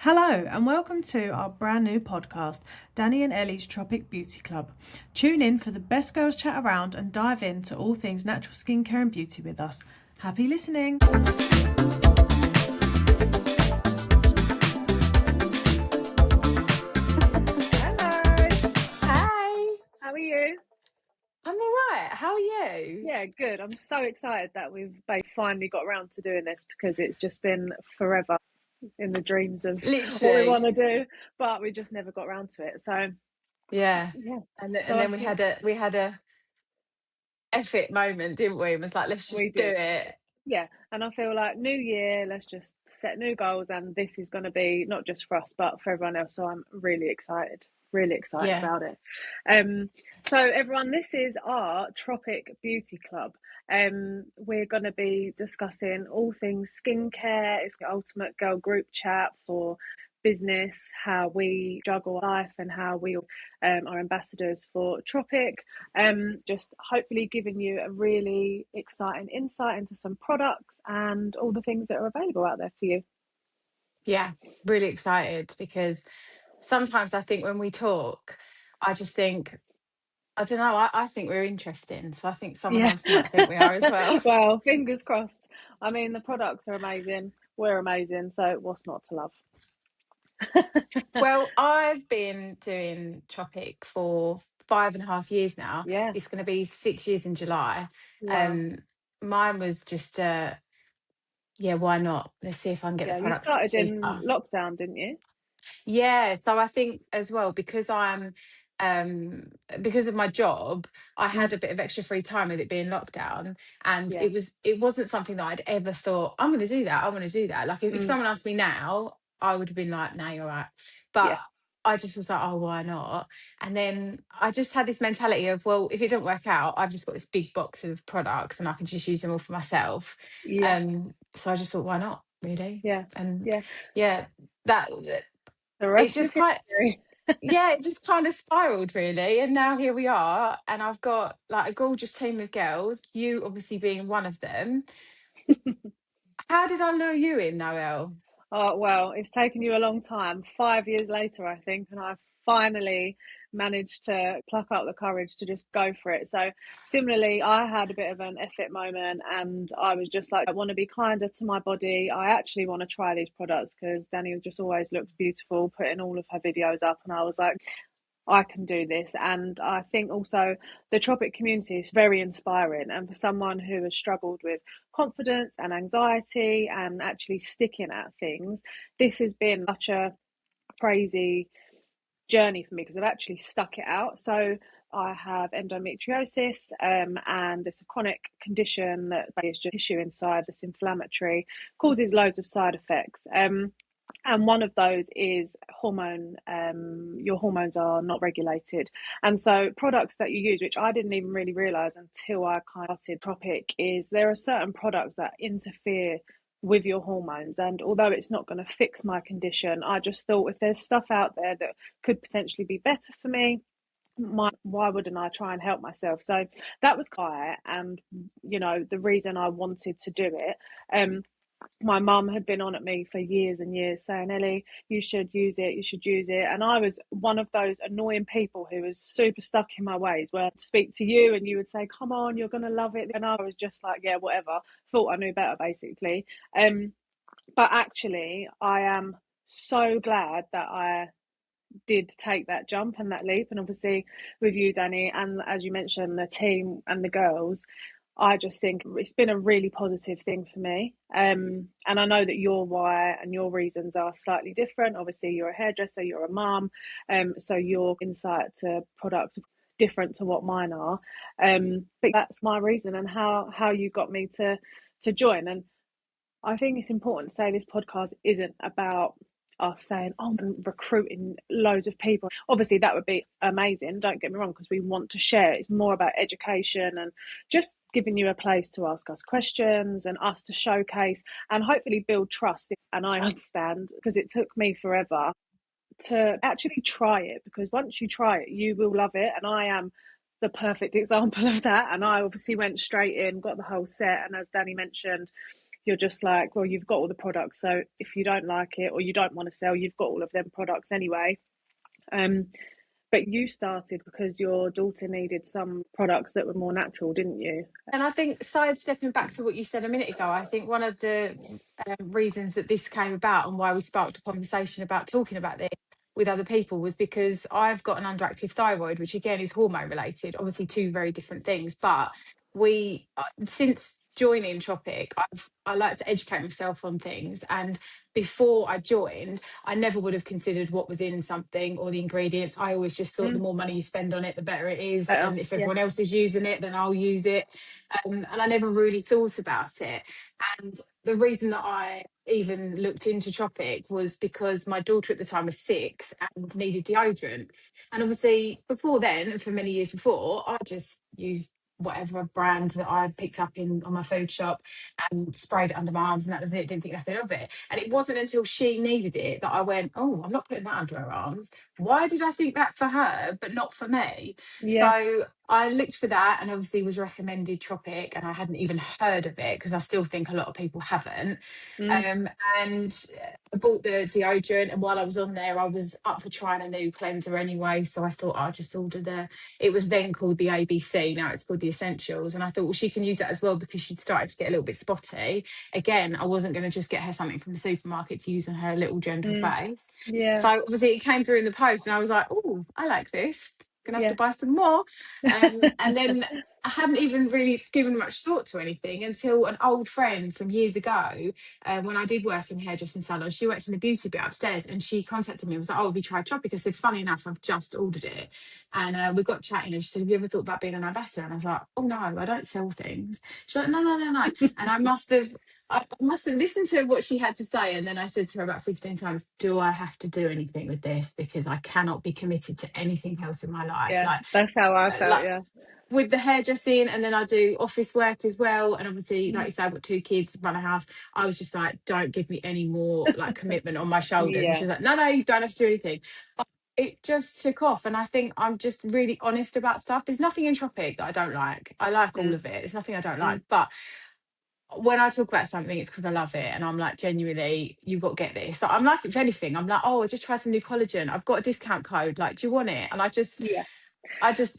Hello and welcome to our brand new podcast, Danni and Ellie's Tropic Beauty Club. Tune in for the best girls chat around and dive into all things natural skincare and beauty with us. Happy listening! Hello. Hey, How are you? I'm all right. How are you? Yeah, good. I'm so excited that we've both finally got around to doing this because it's just been forever in the dreams of what we want Literally, to do, but we just never got around to it. So yeah. yeah, And so I then we think had a effort moment, didn't we? It was like, let's we just do did. it. Yeah, and I feel like new year, let's just set new goals, and this is going to be not just for us but for everyone else. So I'm really excited Yeah, about it. So everyone, this is our Tropic Beauty Club. We're going to be discussing all things skincare. It's the ultimate girl group chat for business, how we juggle life, and how we are ambassadors for Tropic. Just hopefully giving you a really exciting insight into some products and all the things that are available out there for you. yeah. Really excited because sometimes I think when we talk, I just think, I don't know, I think we're interesting. So I think someone Yeah. else might think we are as well. Well, fingers crossed. I mean, the products are amazing. We're amazing. So what's not to love? Well, I've been doing Tropic for 5.5 years now. Yeah. It's going to be 6 years in July. Wow. Um, Mine was just yeah, why not? Let's see if I can get the Yeah. You products a bit started in cheaper. lockdown, didn't you? Yeah, so I think as well um because of my job, I Mm. had a bit of extra free time with it being lockdown, and Yeah. it wasn't something that I'd ever thought I'm going to do that. I'm going to do that. Like if Mm. someone asked me now, I would have been like, "No, you're right." But Yeah. I just was like, "Oh, why not?" And then I just had this mentality of, well, if it don't work out, I've just got this big box of products and I can just use them all for myself. Yeah. So I just thought, why not, really? Yeah. And Yeah. yeah, that The it rest is just kind history. yeah, it just kind of spiraled really, and now here we are, and I've got like a gorgeous team of girls, you obviously being one of them. How did I lure you in, Noelle? Oh, well, it's taken you a long time, 5 years later, I think, and I've finally managed to pluck up the courage to just go for it. So, similarly, I had a bit of an effort moment and I was just like, I want to be kinder to my body. I actually want to try these products because Danny just always looked beautiful putting all of her videos up, and I was like, I can do this. And I think also the Tropic community is very inspiring. And for someone who has struggled with confidence and anxiety and actually sticking at things, this has been such a crazy journey for me because I've actually stuck it out. So I have endometriosis, and it's a chronic condition that is just tissue inside that's inflammatory, causes loads of side effects. And one of those is hormone. Your hormones are not regulated, and so products that you use, which I didn't even really realize until I kind of started Tropic, is there are certain products that interfere with your hormones. And although it's not going to fix my condition, I just thought if there's stuff out there that could potentially be better for me, why wouldn't I try and help myself? So that was quiet, and the reason I wanted to do it. My mum had been on at me for years and years saying, Ellie, you should use it, you should use it. And I was one of those annoying people who was super stuck in my ways where I'd speak to you and you would say, come on, you're going to love it. And I was just like, yeah, whatever. Thought I knew better, basically. But actually, I am so glad that I did take that jump and that leap. And obviously, with you, Danny, and as you mentioned, the team and the girls, I just think it's been a really positive thing for me. And I know that your why and your reasons are slightly different. Obviously, you're a hairdresser, you're a mum, so your insight to products different to what mine are. But that's my reason and how you got me to join. And I think it's important to say this podcast isn't about us saying, oh, I'm recruiting loads of people. Obviously, that would be amazing. Don't get me wrong, because we want to share. It's more about education and just giving you a place to ask us questions and us to showcase and hopefully build trust. And I understand because it took me forever to actually try it, because once you try it, you will love it. And I am the perfect example of that. And I obviously went straight in, got the whole set. And as Danny mentioned, you're just like, well, you've got all the products, so if you don't like it or you don't want to sell, you've got all of them products anyway. But you started because your daughter needed some products that were more natural, didn't you? And I think, sidestepping back to what you said a minute ago, I think one of the reasons that this came about and why we sparked a conversation about talking about this with other people was because I've got an underactive thyroid, which again is hormone related, obviously two very different things. But we, since joining Tropic, I like to educate myself on things. And before I joined, I never would have considered what was in something or the ingredients. I always just thought the more money you spend on it, the better it is. Better, And if yeah. everyone else is using it, then I'll use it. And I never really thought about it. And the reason that I even looked into Tropic was because my daughter at the time was 6 and needed deodorant. And obviously, before then, and for many years before, I just used whatever brand that I picked up on my food shop and sprayed it under my arms, and that was it. Didn't think nothing of it. And it wasn't until she needed it that I went, oh, I'm not putting that under her arms. Why did I think that for her but not for me? Yeah. So I looked for that, and obviously was recommended Tropic, and I hadn't even heard of it because I still think a lot of people haven't. And I bought the deodorant, and while I was on there, I was up for trying a new cleanser anyway. So I thought I'll just order it was then called the ABC, now it's called the Essentials. And I thought, well, she can use that as well because she'd started to get a little bit spotty. Again, I wasn't going to just get her something from the supermarket to use on her little gentle face. Yeah. So obviously it came through in the post, and I was like, oh, I like this. Gonna have to buy some more. And then I hadn't even really given much thought to anything until an old friend from years ago, when I did work in the hairdressing salon, she worked in a beauty bit upstairs, and she contacted me and was like, oh, have you tried Tropic? I said, funny enough, I've just ordered it. And we got chatting, and she said, have you ever thought about being an ambassador? And I was like, oh no, I don't sell things. She's like, no. And I must have listened to what she had to say, and then I said to her about 15 times, do I have to do anything with this? Because I cannot be committed to anything else in my life. Yeah, Like, that's how I felt, yeah. With the hairdressing, and then I do office work as well. And obviously, like you said, I've got 2 kids, run a house. I was just like, don't give me any more like commitment on my shoulders. And she was like, no, you don't have to do anything. But it just took off. And I think I'm just really honest about stuff. There's nothing in Tropic that I don't like. I like all of it. There's nothing I don't like. But when I talk about something, it's because I love it, and I'm like, genuinely, you've got to get this. So I'm like, if anything, I'm like, oh, I just tried some new collagen. I've got a discount code. Like, do you want it? And I just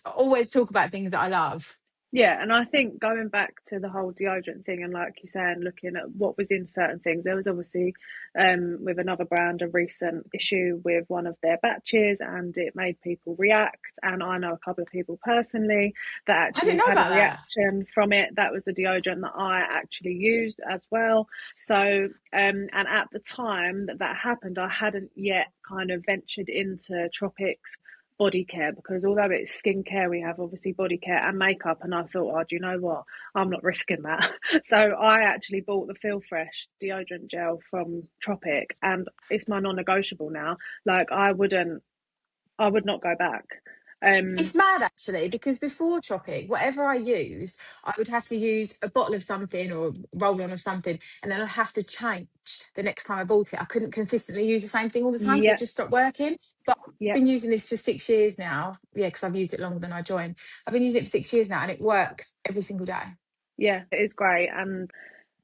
always talk about things that I love. Yeah, and I think going back to the whole deodorant thing, and like you saying, looking at what was in certain things, there was obviously with another brand a recent issue with one of their batches, and it made people react. And I know a couple of people personally that actually had a reaction from it. That was the deodorant that I actually used as well. So and at the time that happened, I hadn't yet kind of ventured into Tropic's body care, because although it's skincare, we have obviously body care and makeup, and I thought, oh, do you know what, I'm not risking that. So I actually bought the Feel Fresh deodorant gel from Tropic, and it's my non-negotiable now. Like, I would not go back. It's mad actually, because before Tropic, whatever I used, I would have to use a bottle of something or a roll-on of something, and then I'd have to change the next time I bought it. I couldn't consistently use the same thing all the time, so it just stopped working. But I've been using this for 6 years now. Yeah, because I've used it longer than I joined. I've been using it for 6 years now, and it works every single day. Yeah, it is great. And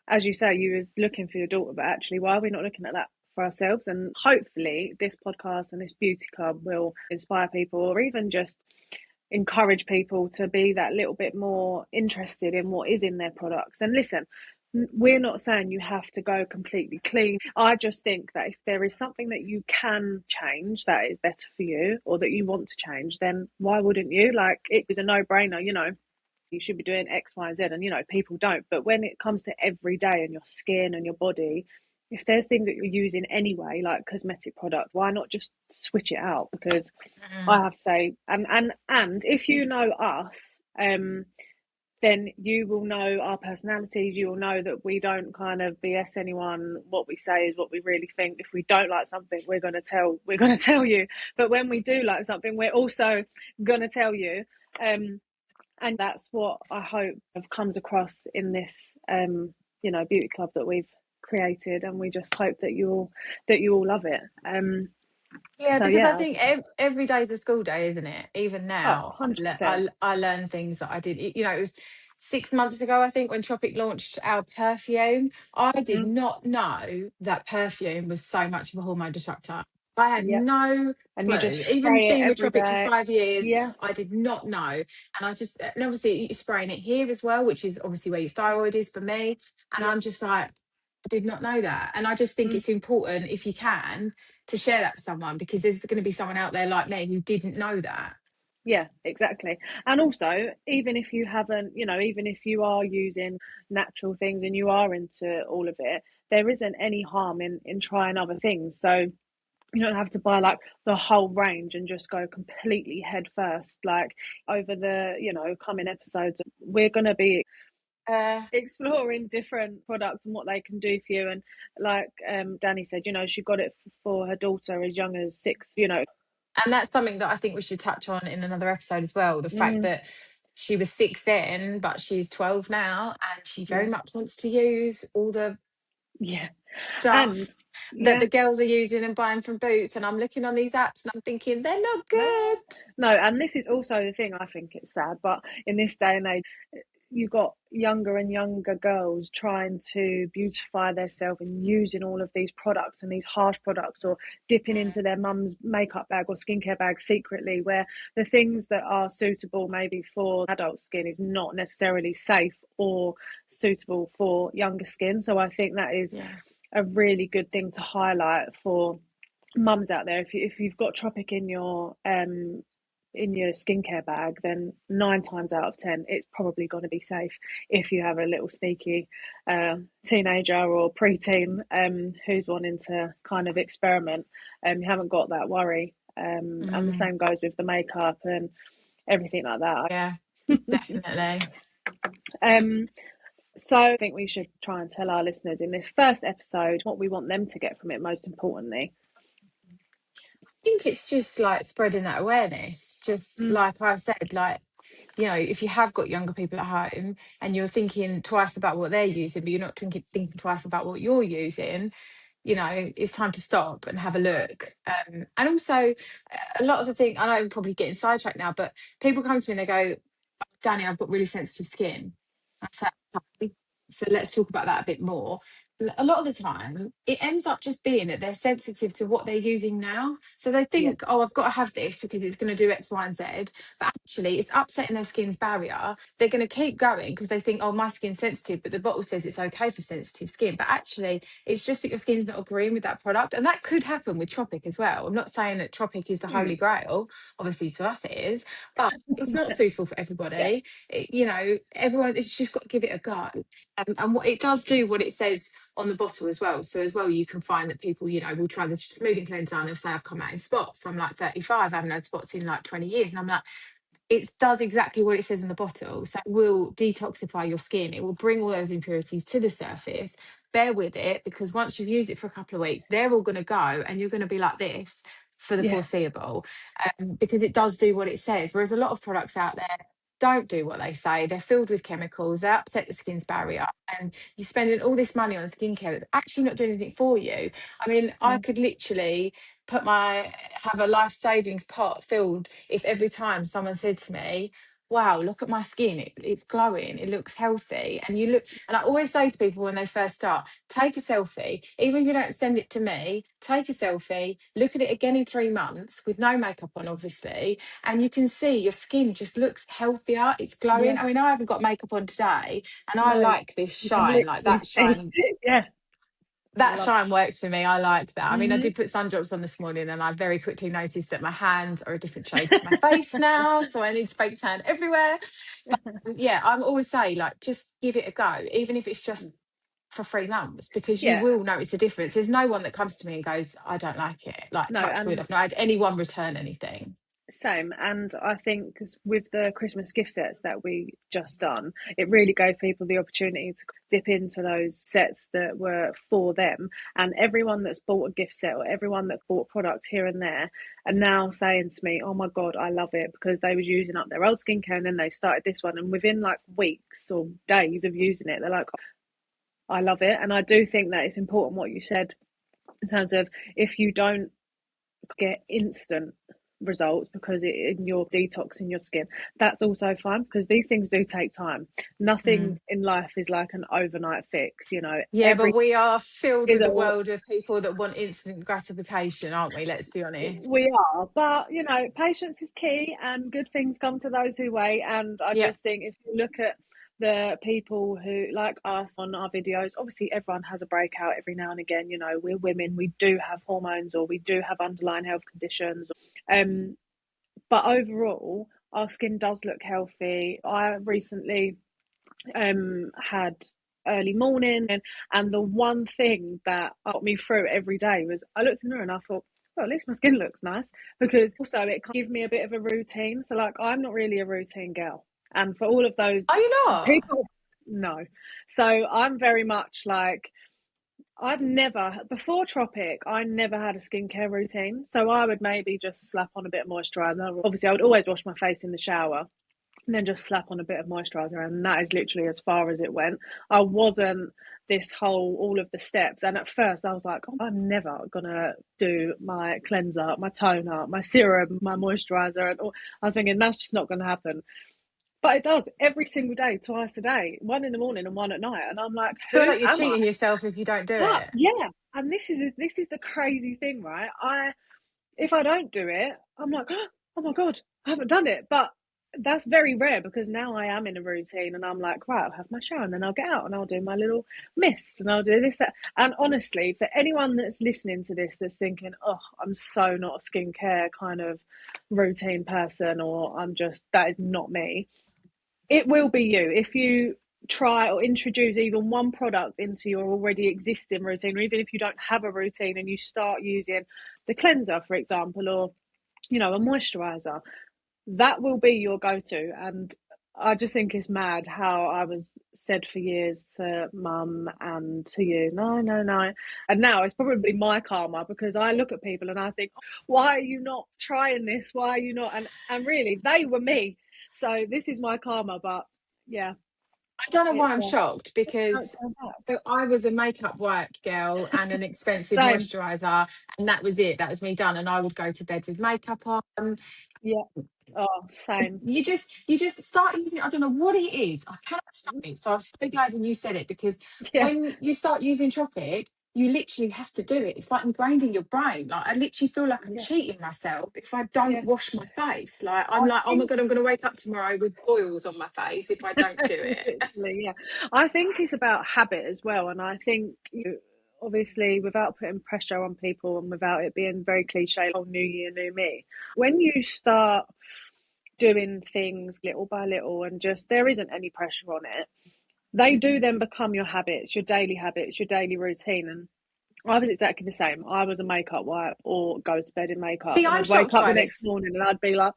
as you say, you was looking for your daughter, but actually, why are we not looking at that for ourselves? And hopefully this podcast and this beauty club will inspire people, or even just encourage people to be that little bit more interested in what is in their products. And listen, we're not saying you have to go completely clean. I just think that if there is something that you can change that is better for you, or that you want to change, then why wouldn't you? Like, it is a no-brainer, you know. You should be doing X, Y, and Z, and you know, people don't. But when it comes to every day and your skin and your body, if there's things that you're using anyway, like cosmetic products, why not just switch it out? Because I have to say, and if you know us, then you will know our personalities. You will know that we don't kind of BS anyone. What we say is what we really think. If we don't like something, we're going to tell you. But when we do like something, we're also going to tell you. And that's what I hope comes across in this, beauty club that we've created, and we just hope that you all love it. I think every day is a school day, isn't it? Even now, 100%. I learn things that I did. You know, it was 6 months ago, I think, when Tropic launched our perfume. I did Mm, not know that perfume was so much of a hormone disruptor. I had yeah. no And you clue. just Even spray it being with every Tropic for day. 5 years, Yeah. I did not know. And obviously you're spraying it here as well, which is obviously where your thyroid is for me. And Yeah. I'm just like, I did not know that. And I just think Mm, it's important, if you can, to share that with someone, because there's going to be someone out there like me who didn't know that. yeah, exactly. And also, even if you haven't, even if you are using natural things and you are into all of it, there isn't any harm in trying other things. So you don't have to buy like the whole range and just go completely head first. Like over the, coming episodes, we're going to be Uh, exploring different products and what they can do for you. And like Danny said, she got it for her daughter as young as 6. and that's something that I think we should touch on in another episode as well. The fact Mm, that she was 6 then, but she's 12 now, and she very yeah, much wants to use all the yeah, and stuff that yeah, the girls are using and buying from Boots. And I'm looking on these apps and I'm thinking, they're not no, good. no. And this is also the thing. I think it's sad, but in this day and age, you've got younger and younger girls trying to beautify themselves and using all of these products and these harsh products, or dipping into their mum's makeup bag or skincare bag secretly, where the things that are suitable maybe for adult skin is not necessarily safe or suitable for younger skin. So I think that is Yeah. a really good thing to highlight for mums out there. If you've got Tropic in your skincare bag, then 9 times out of 10 it's probably going to be safe. If you have a little sneaky teenager or preteen who's wanting to kind of experiment, you haven't got that worry. And the Mm, same goes with the makeup and everything like that. yeah, definitely. um so I think we should try and tell our listeners in this first episode what we want them to get from it, most importantly. I think it's just like spreading that awareness. Just Mm, like I said, like, if you have got younger people at home and you're thinking twice about what they're using, but you're not thinking twice about what you're using, it's time to stop and have a look. And also, a lot of the thing, I know I'm probably getting sidetracked now, but people come to me and they go, Danny, I've got really sensitive skin. I said, "Okay, so let's talk about that a bit more." A lot of the time, it ends up just being that they're sensitive to what they're using now. So they yeah, think, oh, I've got to have this because it's going to do X, Y, and Z. But actually, it's upsetting their skin's barrier. They're going to keep going because they think, oh, my skin's sensitive, but the bottle says it's okay for sensitive skin. But actually, it's just that your skin's not agreeing with that product. And that could happen with Tropic as well. I'm not saying that Tropic is the holy mm, grail. Obviously, to us, it is. But it's not suitable for yeah, everybody. Everyone, it's just got to give it a go. And what it does do, what it says on the bottle as well. So as well, you can find that people, will try the smoothing cleanser and they'll say, I've come out in spots. I'm like 35, I haven't had spots in like 20 years. And I'm like, it does exactly what it says in the bottle. So it will detoxify your skin. It will bring all those impurities to the surface. Bear with it, because once you've used it for a couple of weeks, they're all going to go and you're going to be like this for the yeah, foreseeable, because it does do what it says. Whereas a lot of products out there don't do what they say. They're filled with chemicals. They upset the skin's barrier, and you're spending all this money on skincare that's actually not doing anything for you. I mean, I mm, could literally have a life savings pot filled if every time someone said to me, wow, look at my skin, it's glowing, it looks healthy. And you look, and I always say to people when they first start, take a selfie, even if you don't send it to me, take a selfie, look at it again in 3 months with no makeup on, obviously, and you can see your skin just looks healthier, it's glowing. yeah. I mean, I haven't got makeup on today and I No, like this you can shine, like literally that see. shine. Yeah, I That love. shine works for me. I like that. I mean, I Hmm. did put sun drops on this morning and I very quickly noticed that my hands are a different shade to my face now. So I need to fake tan everywhere. But yeah, I'm always say, like, just give it a go, even if it's just for 3 months, because you Yeah, will notice a difference. There's no one that comes to me and goes, I don't like it. Like, no, touch wood, and I've not had anyone return anything. same. And I think 'cause with the Christmas gift sets that we just done, it really gave people the opportunity to dip into those sets that were for them. And everyone that's bought a gift set or everyone that bought product here and there are now saying to me, "Oh my God, I love it," because they was using up their old skincare and then they started this one, and within like weeks or days of using it, they're like, "I love it." And I do think that it's important what you said in terms of if you don't get instant results because you're detoxing your skin, that's also fine, because these things do take time. Nothing in life is like an overnight fix, you know. Yeah, but we are filled is with a a world of people that want instant gratification, aren't we? Let's be honest. We are, but you know, patience is key, and good things come to those who wait. And I Yep. just think if you look at the people who like us on our videos, obviously everyone has a breakout every now and again. You know, we're women, we do have hormones, or we do have underlying health conditions. But overall, our skin does look healthy. I recently had early morning, and the one thing that got me through every day was I looked in the mirror and I thought, well, at least my skin looks nice, because also it can give me a bit of a routine. So like, I'm not really a routine girl, and for all of those Are you not? people, no. So I'm very much like, I've never, before Tropic, I never had a skincare routine. So I would maybe just slap on a bit of moisturiser. Obviously I would always wash my face in the shower and then just slap on a bit of moisturiser, and that is literally as far as it went. I wasn't this whole, all of the steps, and at first I was like, oh, I'm never gonna do my cleanser, my toner, my serum, my moisturiser, and all. I was thinking that's just not gonna happen. But it does every single day, twice a day, one in the morning and one at night, and I'm like, I feel who like you're am I? cheating yourself if you don't do But it. yeah, and this is the crazy thing, right? If I don't do it, I'm like, oh my God, I haven't done it. But that's very rare, because now I am in a routine and I'm like, right, I'll have my shower and then I'll get out and I'll do my little mist and I'll do this, that. And honestly, for anyone that's listening to this that's thinking, oh, I'm so not a skincare kind of routine person, or that is not me, it will be you. If you try or introduce even one product into your already existing routine, or even if you don't have a routine and you start using the cleanser, for example, or, you know, a moisturizer, that will be your go-to. And I just think it's mad how I was said for years to mum and to you, no, no, no. And now it's probably my karma, because I look at people and I think, why are you not trying this? Why are you not? And really, they were me. So this is my karma. But yeah, I don't know why it's I'm shocked, can't because turn back. I was a makeup work girl and an expensive Same. moisturiser, and that was it. That was me done. And I would go to bed with makeup on. Yeah. Oh, same. You just start using, I don't know what it is. I cannot explain it. So I was so glad when you said it, because Yeah. when you start using Tropic, you literally have to do it. It's like ingrained in your brain. Like, I literally feel like I'm Yeah. cheating myself if I don't Yeah. wash my face. Like, I'm I like, oh my think God, I'm going to wake up tomorrow with boils on my face if I don't do it. literally, yeah. I think it's about habit as well, and I think obviously, without putting pressure on people and without it being very cliche, oh, new year, new me. When you start doing things little by little, and just there isn't any pressure on it, they do then become your habits, your daily habits, your daily routine. And I was exactly the same. I was a makeup wipe, or go to bed in makeup, See, and I'm I'd wake shocked up the by next this. morning and I'd be like,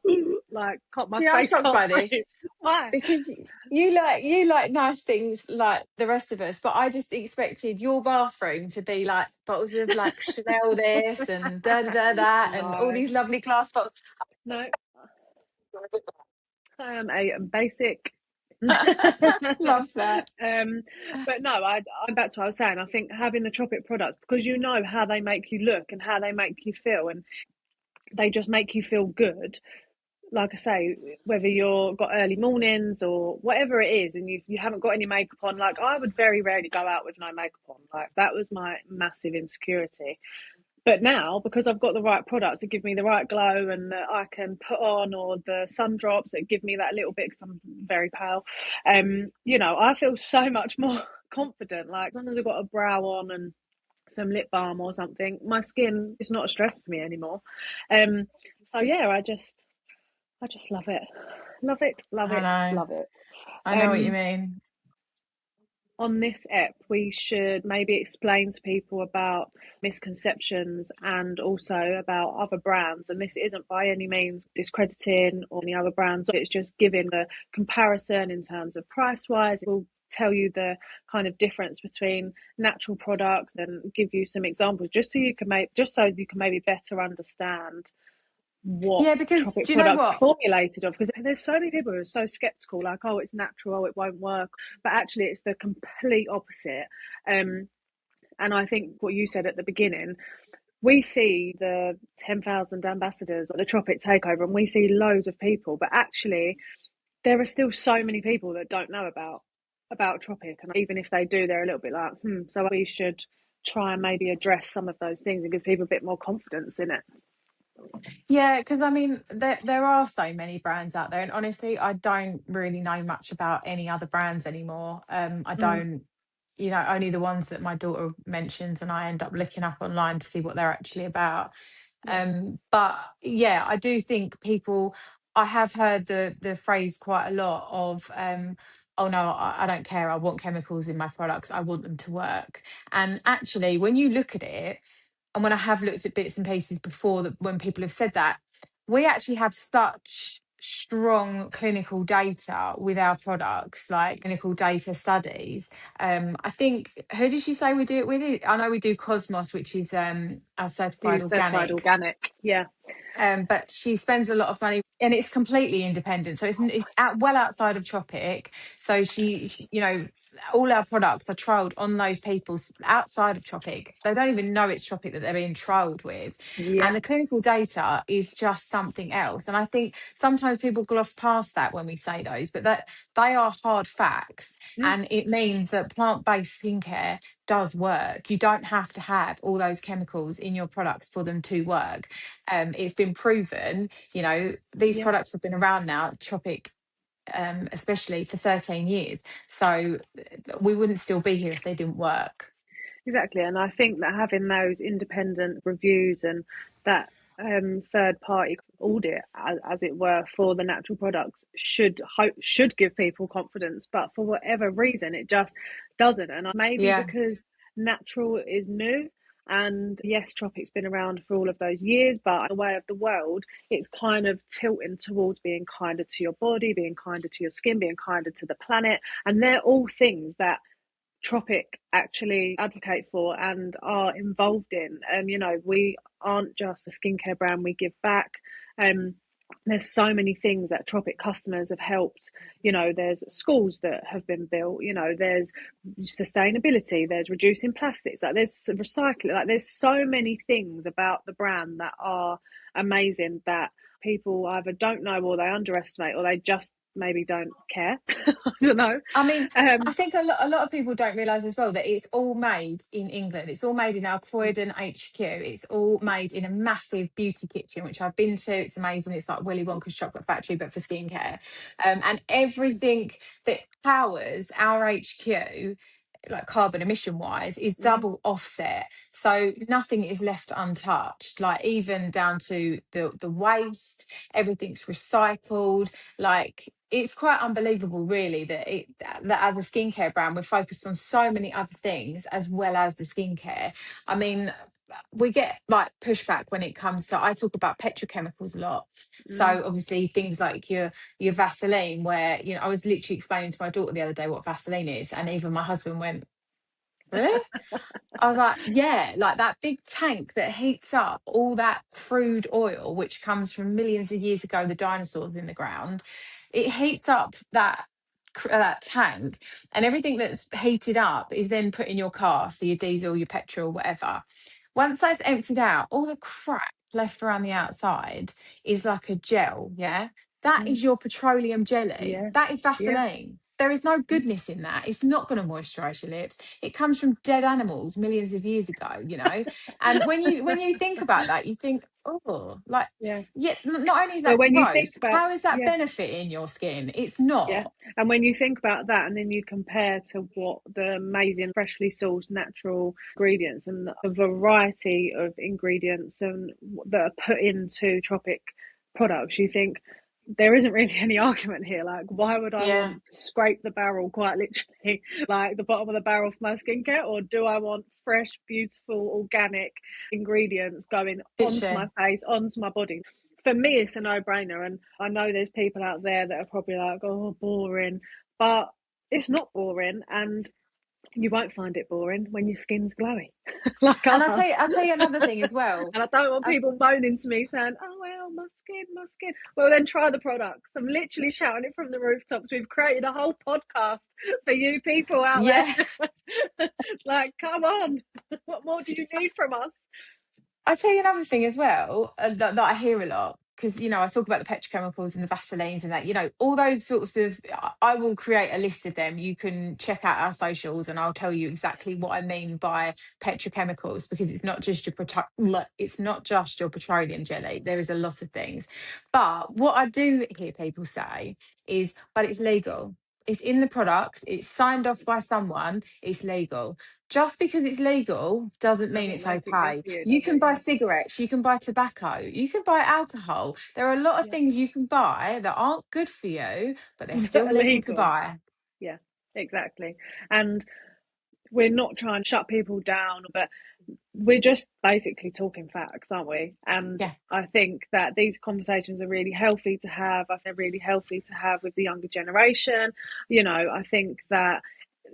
like, my See, I'm face shocked can't by this. breathe. Why? Because you like nice things like the rest of us, but I just expected your bathroom to be like bottles of like Chanel this and da da da da and all No, these lovely glass bottles. no, I am a basic. Love that. But no, I'm back to what I was saying. I think having the Tropic products, because you know how they make you look and how they make you feel, and they just make you feel good. Like I say, whether you're got early mornings or whatever it is, and you haven't got any makeup on, like I would very rarely go out with no makeup on. Like that was my massive insecurity. But now, because I've got the right product to give me the right glow, and that I can put on, or the sun drops that give me that little bit, because I'm very pale, you know, I feel so much more confident. Like as long as I've got a brow on and some lip balm or something, my skin is not a stress for me anymore. So yeah, I just love it. Love it, love I it, know. love it. I know what you Um, mean. on this ep, we should maybe explain to people about misconceptions and also about other brands. And this isn't by any means discrediting or any other brands, it's just giving a comparison in terms of price wise. We'll tell you the kind of difference between natural products and give you some examples, just so you can maybe better understand what Yeah, because Tropic do you know products are what? formulated of, because there's so many people who are so skeptical, like, oh, it's natural, oh, it won't work, but actually it's the complete opposite. And I think what you said at the beginning, we see the 10,000 ambassadors or the Tropic takeover, and we see loads of people, but actually there are still so many people that don't know about Tropic, and even if they do, they're a little bit like, so we should try and maybe address some of those things and give people a bit more confidence in it. Yeah, because I mean, there are so many brands out there, and honestly, I don't really know much about any other brands anymore. I don't, only the ones that my daughter mentions, and I end up looking up online to see what they're actually about. Yeah. But yeah, I do think people. I have heard the phrase quite a lot of, "Oh no, I don't care. I want chemicals in my products. I want them to work." And actually, when you look at it, and when I have looked at bits and pieces before, that when people have said that, we actually have such strong clinical data with our products, like clinical data studies. I think, who did she say we do it with? I know we do Cosmos, which is our certified Certified organic. organic. Yeah. But she spends a lot of money, and it's completely independent, so it's well outside of Tropic. So she, all our products are trialed on those people outside of Tropic. They don't even know it's Tropic that they're being trialed with, Yeah. and the clinical data is just something else. And I think sometimes people gloss past that when we say those, but that they are hard facts, and it means that plant-based skincare does work. You don't have to have all those chemicals in your products for them to work. It's been proven, these Yeah. products have been around now, Tropic especially, for 13 years. So we wouldn't still be here if they didn't work. Exactly, and I think that having those independent reviews and that third party audit, as it were, for the natural products should give people confidence. But for whatever reason, it just doesn't. And maybe Yeah. because natural is new, and yes, Tropic's been around for all of those years, but the way of the world, it's kind of tilting towards being kinder to your body, being kinder to your skin, being kinder to the planet, and they're all things that Tropic actually advocate for and are involved in. We aren't just a skincare brand, we give back. There's so many things that Tropic customers have helped. There's schools that have been built, there's sustainability, there's reducing plastics, like there's recycling, like there's so many things about the brand that are amazing that people either don't know or they underestimate or they just maybe don't care. I don't know. I mean, I think a lot of people don't realise as well that it's all made in England. It's all made in our Croydon HQ. It's all made in a massive beauty kitchen, which I've been to. It's amazing. It's like Willy Wonka's chocolate factory, but for skincare. And everything that powers our HQ, like carbon emission wise, is double offset, so nothing is left untouched, like even down to the waste. Everything's recycled. Like, it's quite unbelievable really that as a skincare brand we're focused on so many other things as well as the skincare. I mean, we get like pushback when it comes to, I talk about petrochemicals a lot. So obviously things like your Vaseline, where I was literally explaining to my daughter the other day what Vaseline is, and even my husband went, really? I was like, yeah, like that big tank that heats up all that crude oil, which comes from millions of years ago, the dinosaurs in the ground. It heats up that tank, and everything that's heated up is then put in your car, so your diesel, your petrol, whatever. Once that's emptied out, all the crap left around the outside is like a gel, yeah? That is your petroleum jelly. Yeah. That is Yeah. Vaseline. There is no goodness in that. It's not going to moisturize your lips. It comes from dead animals millions of years ago. And when you think about that, you think, oh, like, Yeah. yeah, not only is But that when you think gross, about, how is that yeah, benefiting your skin? It's yeah. not. And when you think about that, and then you compare to what the amazing freshly sourced natural ingredients and the variety of ingredients and that are put into Tropic products, you think there isn't really any argument here. Like, why would I Yeah, want to scrape the barrel, quite literally, like the bottom of the barrel for my skincare, or do I want fresh, beautiful, organic ingredients going onto my literally. face, onto my body? For me, it's a no-brainer, and I know there's people out there that are probably like, oh, boring, but it's not boring, and you wonon't find it boring when your skin's glowy like And ours. I'll tell you another thing as well. And I don't want I, people moaning to me saying, oh, well, my skin, my skin. Well, then try the products. I'm literally shouting it from the rooftops. We've created a whole podcast for you people out yeah. there. Like, come on. What more do you need from us? I'll tell you another thing as well, that I hear a lot, because I talk about the petrochemicals and the Vaselines and that, all those sorts of. I will create a list of them. You can check out our socials, and I'll tell you exactly what I mean by petrochemicals, because it's not just it's not just your petroleum jelly. There is a lot of things, but what I do hear people say is, but it's legal. It's in the products. It's signed off by someone. It's legal. Just because it's legal doesn't mean Doesn't it's make it good okay. for you, You does can it? buy Yeah. cigarettes, you can buy tobacco, you can buy alcohol. There are a lot of Yeah. things you can buy that aren't good for you, but they're That still are legal to legal. buy. Yeah, exactly. And we're not trying to shut people down, but we're just basically talking facts, aren't we? And Yeah. I think that these conversations are really healthy to have. I think they're really healthy to have with the younger generation. I think that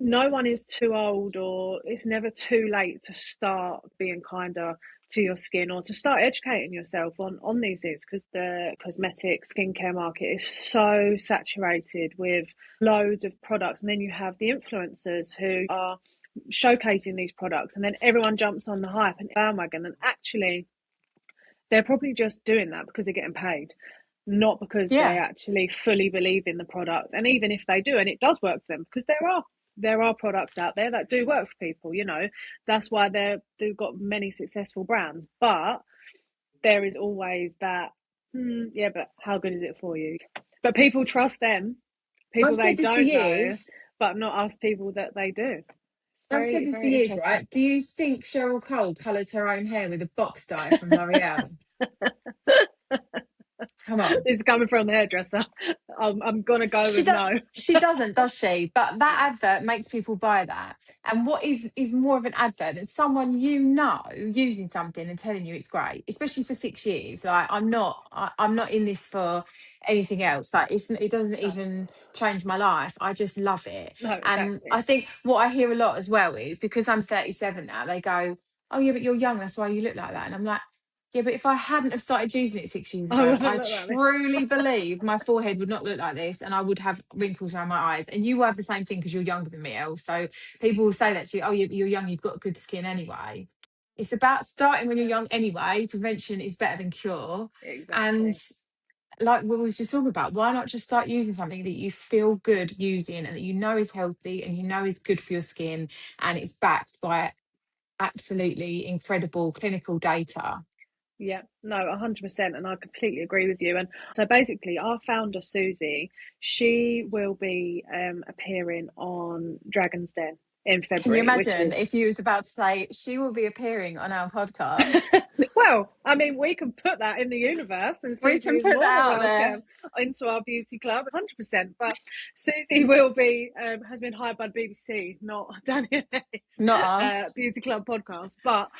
no one is too old, or it's never too late to start being kinder to your skin, or to start educating yourself on these things, because the cosmetic skincare market is so saturated with loads of products, and then you have the influencers who are showcasing these products, and then everyone jumps on the hype and bandwagon, and actually they're probably just doing that because they're getting paid, not because they Yeah. actually fully believe in the product. And even if they do, and it does work for them, because there are products out there that do work for people, that's why they've got many successful brands. But there is always that, yeah, but how good is it for you? But people trust them, I've people they said this for don't know, years. but not us people that they do. It's I've said very, this for very years, interesting. right? Do you think Cheryl Cole coloured her own hair with a box dye from L'Oreal? Come on. This is coming from the hairdresser. I'm gonna go She with does. no. She doesn't, does she? But that No, advert makes people buy that. And what is more of an advert than someone using something and telling you it's great, especially for 6 years. Like I'm not in this for anything else. Like it doesn't no, even change my life. I just love it. no, And exactly. I think what I hear a lot as well is, because I'm 37 now, they go, "Oh yeah, but you're young. That's why you look like that." And I'm like, yeah, but if I hadn't have started using it 6 years I ago, wouldn't I look like this. truly believe my forehead would not look like this, and I would have wrinkles around my eyes. And you will have the same thing because you're younger than me, Elle. So people will say that to you, oh, yeah, but you're young, you've got good skin anyway. It's about starting when you're Yeah, young anyway. Prevention is better than cure. And exactly. like we was just talking about, why not just start using something that you feel good using and that you know is healthy and you know is good for your skin, and it's backed by absolutely incredible clinical data. Yeah, no, 100%, and I completely agree with you. And so basically, our founder Susie, she will be appearing on Dragon's Den in Can you February, which imagine is if you was about to say she will be appearing on our podcast? well, I mean, we can put that in the universe, and We Susie can is put more that than out there. welcome into our beauty club, 100%. But Susie will be has been hired by the BBC, not Danny and Ellis Not us. beauty club podcast, but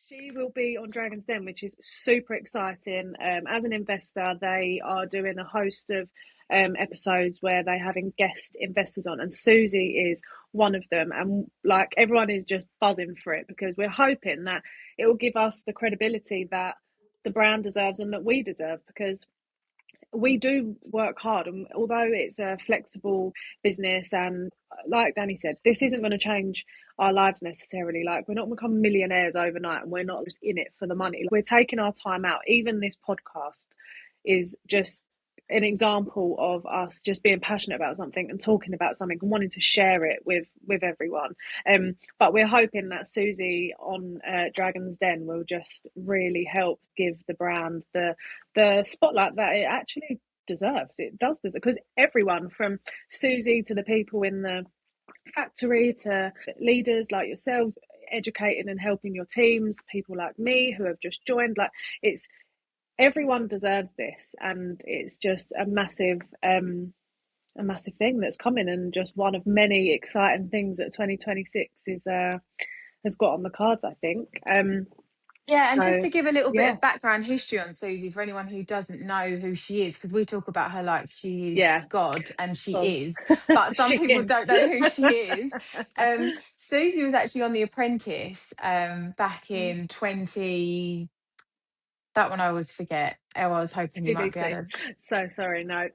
she will be on Dragon's Den, which is super exciting. As an investor, they are doing a host of episodes where they're having guest investors on, and Susie is one of them. And like everyone is just buzzing for it, because we're hoping that it will give us the credibility that the brand deserves and that we deserve, because we do work hard, and although it's a flexible business, and like Danny said, this isn't going to change our lives necessarily. Like, we're not become millionaires overnight, and we're not just in it for the money. Like, we're taking our time out. Even this podcast is just an example of us just being passionate about something and talking about something and wanting to share it with everyone. But we're hoping that Susie on Dragon's Den will just really help give the brand the spotlight that it actually deserves. It does deserve, because everyone from Susie to the people in the factory to leaders like yourselves educating and helping your teams, people like me who have just joined, like, it's everyone deserves this, and it's just a massive thing that's coming, and just one of many exciting things that 2026 is has got on the cards, I think. Yeah, and just So to give a little bit yeah, of background history on Susie for anyone who doesn't know who she is, because we talk about her like she is yeah, God, and she was is, but some she people is. don't know who she is. Susie was actually on The Apprentice back in 2010, That one I always forget. Elle, I was hoping you might be able TBC. to. So sorry, no.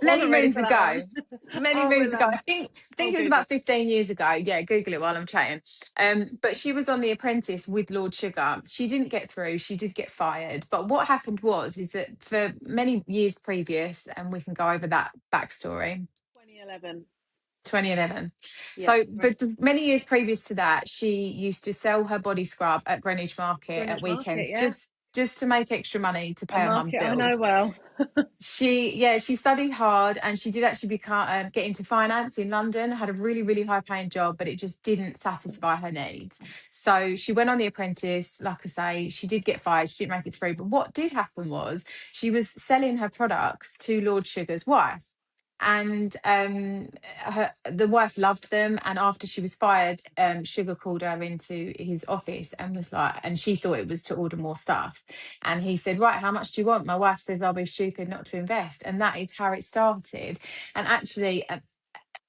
Many Wasn't ready moons for that ago. one. Many I moons will ago. I think it was Google. about 15 years ago. Yeah, Google it while I'm chatting. But she was on The Apprentice with Lord Sugar. She didn't get through. She did get fired. But what happened is that for many years previous, and we can go over that backstory. 2011. 2011. Yeah, So, sorry. but many years previous to that, she used to sell her body scrub at Greenwich Market at Greenwich Market, weekends, yeah. just to make extra money to A pay her mum's market I know bills. well. She studied hard, and she did actually become get into finance in London. Had a really high paying job, but it just didn't satisfy her needs. So she went on The Apprentice. Like I say, she did get fired. She didn't make it through. But what did happen was she was selling her products to Lord Sugar's wife. And the wife loved them. And after she was fired, Sugar called her into his office and was like, and she thought it was to order more stuff. And he said, right, how much do you want? My wife says I'll be stupid not to invest. And that is how it started. And actually, an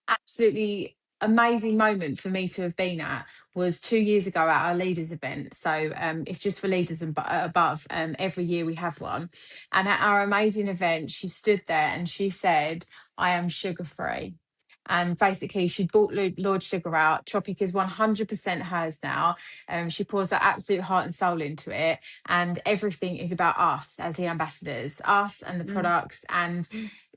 absolutely amazing moment for me to have been at was 2 years ago at our leaders event. So it's just for leaders and above. Every year we have one. And at our amazing event, she stood there and she said, I am sugar free. And basically, she bought Lord Sugar out. Tropic is 100% hers now. She pours her absolute heart and soul into it. And everything is about us as the ambassadors, us and the products. And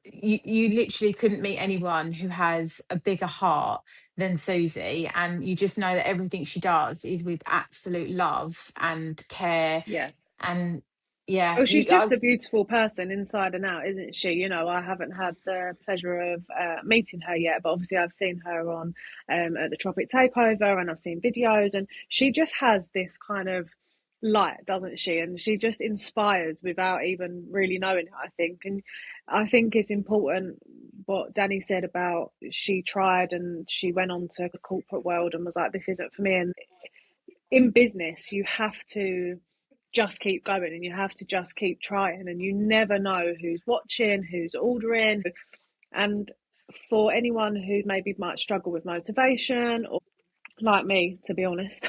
you literally couldn't meet anyone who has a bigger heart than Susie. And you just know that everything she does is with absolute love and care. Yeah. And yeah, Well, she's just a beautiful person inside and out, isn't she? You know, I haven't had the pleasure of meeting her yet, but obviously I've seen her on at the Tropic Takeover, and I've seen videos, and she just has this kind of light, doesn't she? And she just inspires without even really knowing it, I think. And I think it's important what Danni said about she tried and she went on to the corporate world and was like, this isn't for me. And in business, you have to just keep going and you have to just keep trying, and you never know who's watching, who's ordering. And for anyone who maybe might struggle with motivation, or like me, to be honest,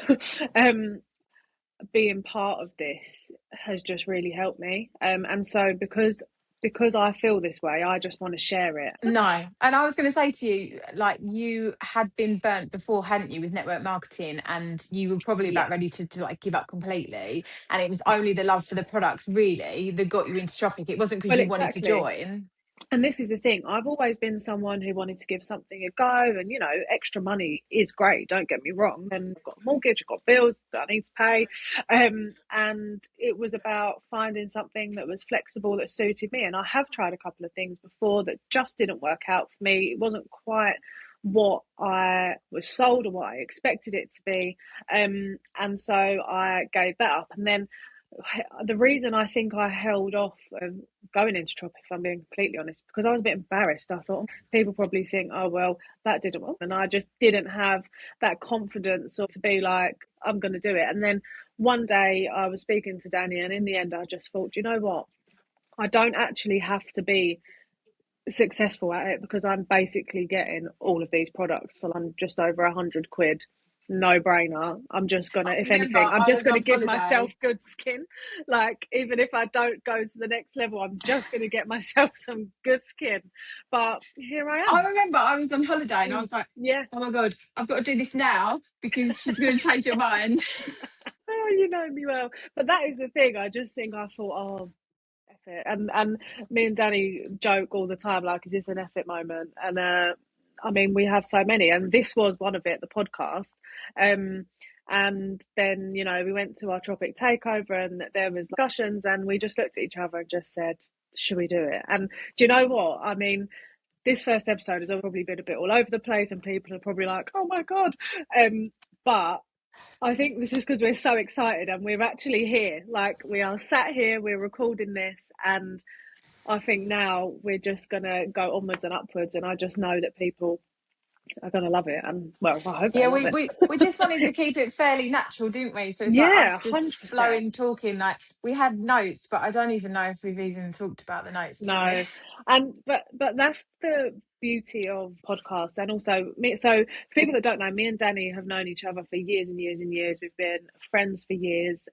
being part of this has just really helped me. And so because I feel this way, I just want to share it. No. And I was going to say to you, like, you had been burnt before, hadn't you, with network marketing, and you were probably Yeah. about ready to like give up completely. And it was only the love for the products really that got you into Tropic. It wasn't because Well, you wanted to exactly. join. And this is the thing, I've always been someone who wanted to give something a go, and you know, extra money is great, don't get me wrong, and I've got a mortgage, I've got bills that I need to pay, and it was about finding something that was flexible, that suited me. And I have tried a couple of things before that just didn't work out for me. It wasn't quite what I was sold or what I expected it to be, and so I gave that up. And then the reason I think I held off going into Tropic, if I'm being completely honest, because I was a bit embarrassed. I thought people probably think, oh, well, that didn't work. And I just didn't have that confidence or to be like, I'm going to do it. And then one day I was speaking to Danni, and in the end, I just thought, you know what? I don't actually have to be successful at it, because I'm basically getting all of these products for just over £100. No brainer. I'm just gonna, I if remember anything, I'm I just was gonna on give myself holiday. good skin. Like, even if I don't go to the next level, I'm just gonna get myself some good skin. But here I I am. remember I was on holiday and I was like, Yeah. oh my God, I've got to do this now because she's going to change her mind. Oh, you know me well. But that is the thing. I just think I thought, oh, F it. And me and Danni joke all the time, like, is this an F it moment? And I mean, we have so many, and this was one of it, the podcast. And then, you know, we went to our Tropic takeover, and there was discussions, and we just looked at each other and just said, should we do it? And do you know what? I mean, this first episode has probably been a bit all over the place, and people are probably like, oh my God. But I think it's just because we're so excited, and we're actually here. Like, we are sat here, we're recording this, and I think now we're just going to go onwards and upwards. And I just know that people are going to love it. And, well, I hope they Yeah, love we, it. we we just wanted to keep it fairly natural, didn't we? So it's like Yeah, us just 100%. flowing, talking. Like we had notes, but I don't even know if we've even talked about the notes, to be No, honest. and but that's the beauty of podcasts. And also me. So for people that don't know, me and Danni have known each other for years and years and years. We've been friends for years.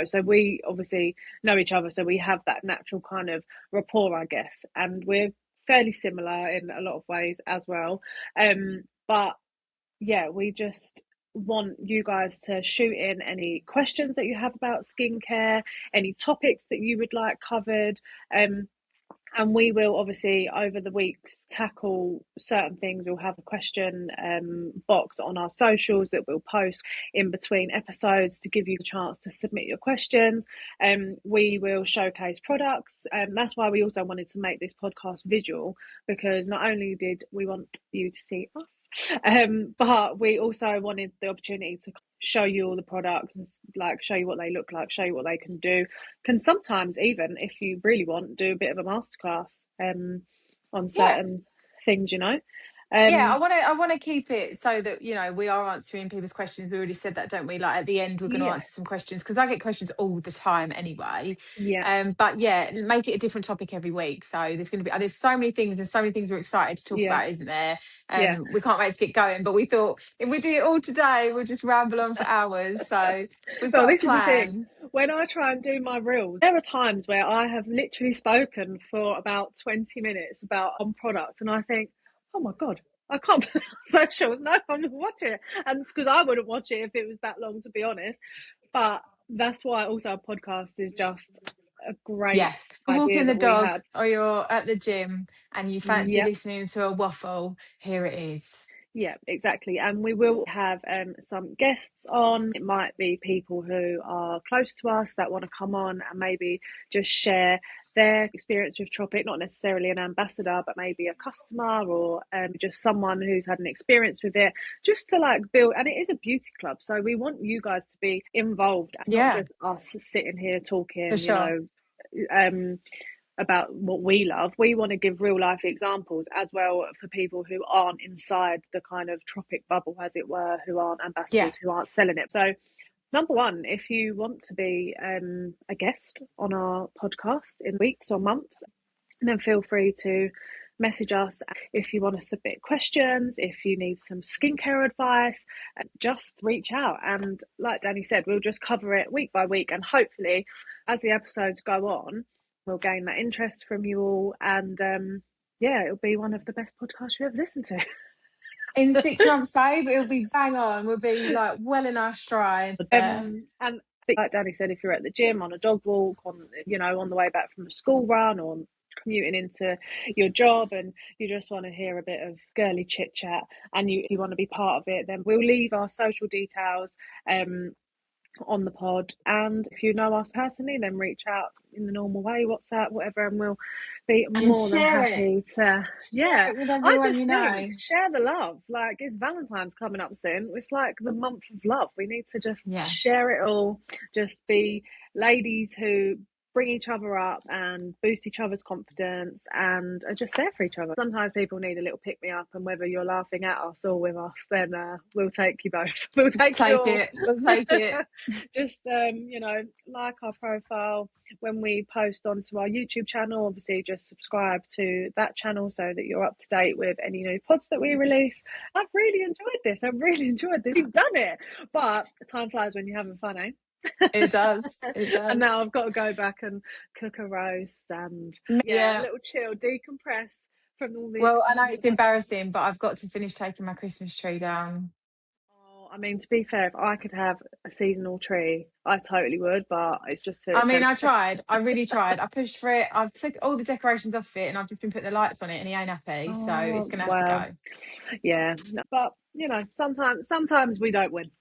so we obviously know each other, so we have that natural kind of rapport, I guess, and we're fairly similar in a lot of ways as well. But yeah, we just want you guys to shoot in any questions that you have about skincare, any topics that you would like covered. And we will obviously over the weeks tackle certain things. We'll have a question box on our socials that we'll post in between episodes to give you the chance to submit your questions. We will showcase products. That's why we also wanted to make this podcast visual, because not only did we want you to see us, but we also wanted the opportunity to show you all the products and like show you what they look like, show you what they can do. Can sometimes even, if you really want, do a bit of a masterclass on certain things, Yeah, I want to keep it so that we are answering people's questions. We already said that, don't we? Like at the end, we're going to answer some questions because I get questions all the time anyway. But yeah, make it a different topic every week. So there's so many things and so many things we're excited to talk about, isn't there? We can't wait to get going. But we thought if we do it all today, we'll just ramble on for hours. So we've got a this plan. Is the thing. When I try and do my reels, there are times where I have literally spoken for about 20 minutes about on product, and I think, oh my god, I can't put socials. No one will watch it, and because I wouldn't watch it if it was that long, to be honest. But that's why also a podcast is just a great idea. You're walking the dog or you're at the gym and you fancy listening to a waffle, here it is. Yeah, exactly. And we will have some guests on. It might be people who are close to us that want to come on and maybe just share their experience with Tropic, not necessarily an ambassador, but maybe a customer or just someone who's had an experience with it, just to like build. And it is a beauty club, so we want you guys to be involved. It's not just us sitting here talking, about what we love. We want to give real life examples as well for people who aren't inside the kind of Tropic bubble, as it were, who aren't ambassadors, who aren't selling it. So number one, if you want to be a guest on our podcast in weeks or months, then feel free to message us. If you want to submit questions, if you need some skincare advice, just reach out. And like Danny said, we'll just cover it week by week, and hopefully as the episodes go on, we'll gain that interest from you all, and it'll be one of the best podcasts you ever listened to. In 6 months, babe, it'll be bang on. We'll be like well in our stride. And like Danny said, if you're at the gym, on a dog walk, on the way back from a school run, or commuting into your job, and you just want to hear a bit of girly chit chat, and you want to be part of it, then we'll leave our social details on the pod. And if you know us personally, then reach out in the normal way, WhatsApp, whatever, and we'll be more than happy to share the love. Like, it's Valentine's coming up soon. It's like the month of love. We need to just share it all, just be ladies who bring each other up and boost each other's confidence and are just there for each other. Sometimes people need a little pick me up, and whether you're laughing at us or with us, then we'll take you both. We'll take it. We'll take it. Just like our profile when we post onto our YouTube channel. Obviously, just subscribe to that channel so that you're up to date with any new pods that we release. I've really enjoyed this. We've done it, but time flies when you're having fun, eh? It does. And now I've got to go back and cook a roast and a little chill, decompress from all this. Well, I know it's embarrassing, but I've got to finish taking my Christmas tree down. I mean, to be fair, if I could have a seasonal tree, I totally would, but it's just too expensive. I tried. I really tried. I pushed for it. I've took all the decorations off it, and I've just been putting the lights on it, and he ain't happy, so it's going to have to go. Yeah, but sometimes we don't win.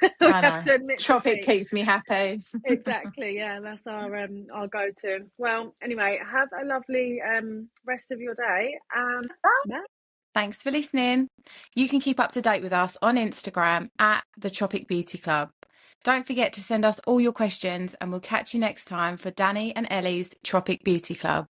We have to admit Tropic keeps me happy. Exactly, yeah, that's our go-to. Well, anyway, have a lovely rest of your day, and thanks for listening. You can keep up to date with us on Instagram at the Tropic Beauty Club. Don't forget to send us all your questions, and we'll catch you next time for Danni and Ellie's Tropic Beauty Club.